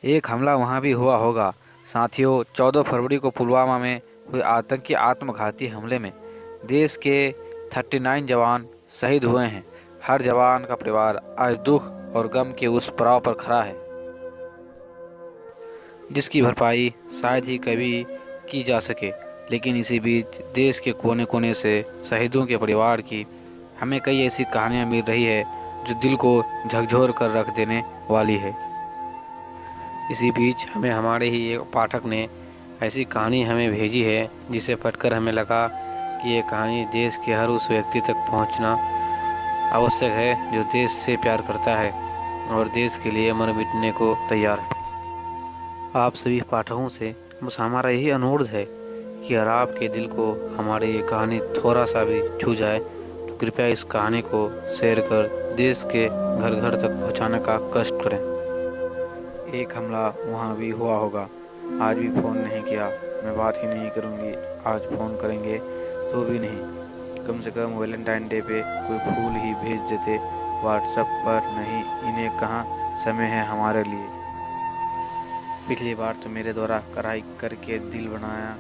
एक हमला वहाँ भी हुआ होगा। साथियों, 14 फरवरी को पुलवामा में हुए आतंकी आत्मघाती हमले में देश के 39 जवान शहीद हुए हैं। हर जवान का परिवार आज दुख और गम के उस पड़ाव पर खड़ा है जिसकी भरपाई शायद ही कभी की जा सके। लेकिन इसी बीच देश के कोने कोने से शहीदों के परिवार की हमें कई ऐसी कहानियाँ मिल रही है जो दिल को झकझोर कर रख देने वाली है। इसी बीच हमें हमारे ही एक पाठक ने ऐसी कहानी हमें भेजी है जिसे पढ़कर हमें लगा कि ये कहानी देश के हर उस व्यक्ति तक पहुंचना आवश्यक है जो देश से प्यार करता है और देश के लिए मर मिटने को तैयार है। आप सभी पाठकों से बस हमारा यही अनुरोध है कि अगर आपके दिल को हमारी ये कहानी थोड़ा सा भी छू जाए तो कृपया इस कहानी को शेयर कर देश के घर घर तक पहुंचाने का कष्ट करें। एक हमला वहाँ भी हुआ होगा। आज भी फ़ोन नहीं किया, मैं बात ही नहीं करूँगी। आज फ़ोन करेंगे तो भी नहीं। कम से कम वैलेंटाइन डे पे कोई फूल ही भेज देते व्हाट्सएप पर। नहीं, इन्हें कहाँ समय है हमारे लिए। पिछली बार तो मेरे द्वारा कढ़ाई करके दिल बनाया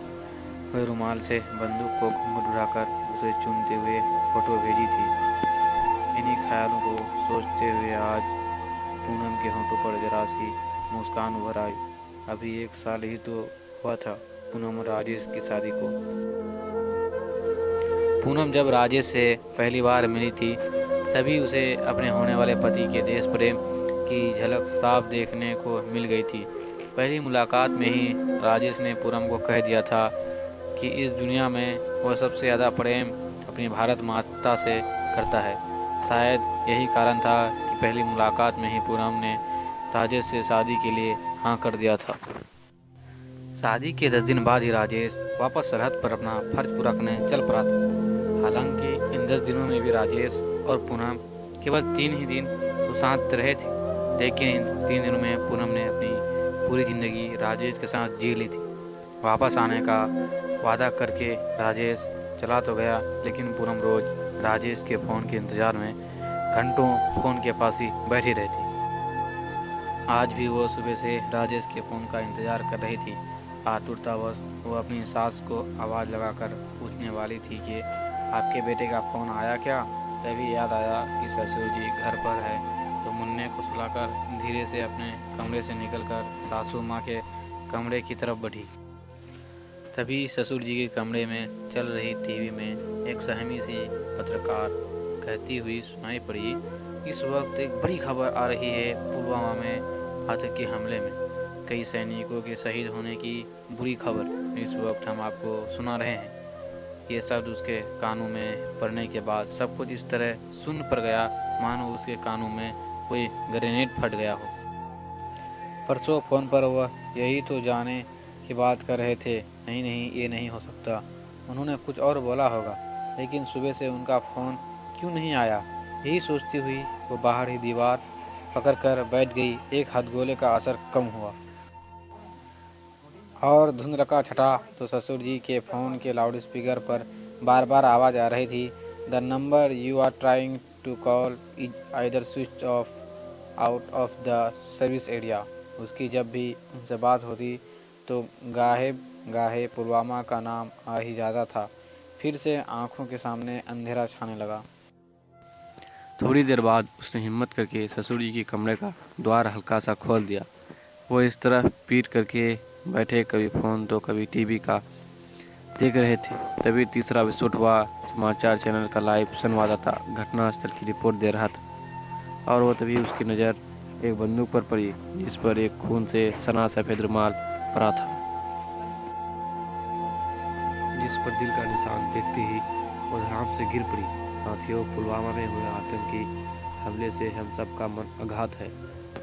हुए रुमाल से बंदूक को घूंघट उड़ाकर उसे चूमते हुए फ़ोटो भेजी थी। इन्हीं ख्यालों को सोचते हुए आज पूनम के होंठों पर जरा सी मुस्कान उभर आई। अभी 1 साल ही तो हुआ था पूनम और राजेश की शादी को। पूनम जब राजेश से पहली बार मिली थी तभी उसे अपने होने वाले पति के देश प्रेम की झलक साफ देखने को मिल गई थी। पहली मुलाकात में ही राजेश ने पूनम को कह दिया था कि इस दुनिया में वह सबसे ज़्यादा प्रेम अपनी भारत माता से करता है। शायद यही कारण था कि पहली मुलाकात में ही पूनम ने राजेश से शादी के लिए हाँ कर दिया था। शादी के 10 दिन बाद ही राजेश वापस सरहद पर अपना फर्ज पूरा करने चल पड़ा था। हालांकि इन 10 दिनों में भी राजेश और पूनम केवल 3 ही दिन तो साथ रहे थे, लेकिन इन 3 दिनों में पूनम ने अपनी पूरी ज़िंदगी राजेश के साथ जी ली थी। वापस आने का वादा करके राजेश चला तो गया, लेकिन पूनम रोज़ राजेश के फ़ोन के इंतज़ार में घंटों फ़ोन के पास ही बैठी रहती। आज भी वो सुबह से राजेश के फ़ोन का इंतज़ार कर रही थी। आतुरतावश वो अपनी सास को आवाज़ लगाकर पूछने वाली थी कि आपके बेटे का फ़ोन आया क्या। तभी याद आया कि ससुर जी घर पर है, तो मुन्ने को सुलाकर धीरे से अपने कमरे से निकलकर सासू माँ के कमरे की तरफ बढ़ी। तभी ससुर जी के कमरे में चल रही टीवी में एक सहमी सी पत्रकार कहती हुई सुनाई पड़ी, इस वक्त एक बड़ी खबर आ रही है। पुलवामा में आतंकी हमले में कई सैनिकों के शहीद होने की बुरी खबर इस वक्त हम आपको सुना रहे हैं। ये शब्द उसके कानों में पड़ने के बाद सब कुछ इस तरह सुन्न पड़ गया मानो उसके कानों में कोई ग्रेनेड फट गया हो। परसों फ़ोन पर वह यही तो जाने की बात कर रहे थे। नहीं नहीं, ये नहीं हो सकता। उन्होंने कुछ और बोला होगा, लेकिन सुबह से उनका फ़ोन क्यों नहीं आया। यही सोचती हुई वो बाहर ही दीवार पकड़कर बैठ गई। एक हथगोले का असर कम हुआ और धुंधलका छटा तो ससुर जी के फ़ोन के लाउडस्पीकर पर बार बार आवाज़ आ रही थी, the number you are trying to call is either switch off out of the service area. उसकी जब भी उनसे बात होती तो गाहे गाहे पुलवामा का नाम आ ही जाता था। फिर से आंखों के सामने अंधेरा छाने लगा। थोड़ी देर बाद उसने हिम्मत करके ससुर जी के कमरे का द्वार हल्का सा खोल दिया। वो इस तरह पीट करके बैठे, कभी फ़ोन तो कभी टीवी का देख रहे थे। तभी तीसरा विस्फोट हुआ। समाचार चैनल का लाइव संवाददाता घटनास्थल की रिपोर्ट दे रहा था और वो तभी उसकी नज़र एक बंदूक पर पड़ी जिस पर एक खून से सना सफ़ेद रुमाल पड़ा था, जिस पर दिल का निशान देखते ही वो धड़ाम से गिर पड़ी। साथियों, पुलवामा में हुए आतंकी हमले से हम सबका मन आघात है।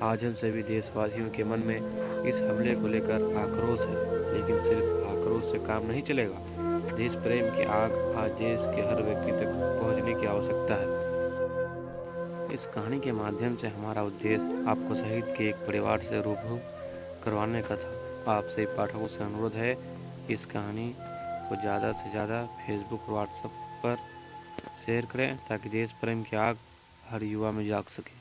आज हम सभी देशवासियों के मन में इस हमले को लेकर आक्रोश है, लेकिन सिर्फ आक्रोश से काम नहीं चलेगा। देश प्रेम की आग आज देश के हर व्यक्ति तक पहुंचने की आवश्यकता है। इस कहानी के माध्यम से हमारा उद्देश्य आपको शहीद के एक परिवार से रूबरू करवाने का था। आपसे पाठकों से अनुरोध है कि इस कहानी को ज़्यादा से ज़्यादा फेसबुक और व्हाट्सएप पर शेयर करें ताकि देश प्रेम की आग हर युवा में जाग सके।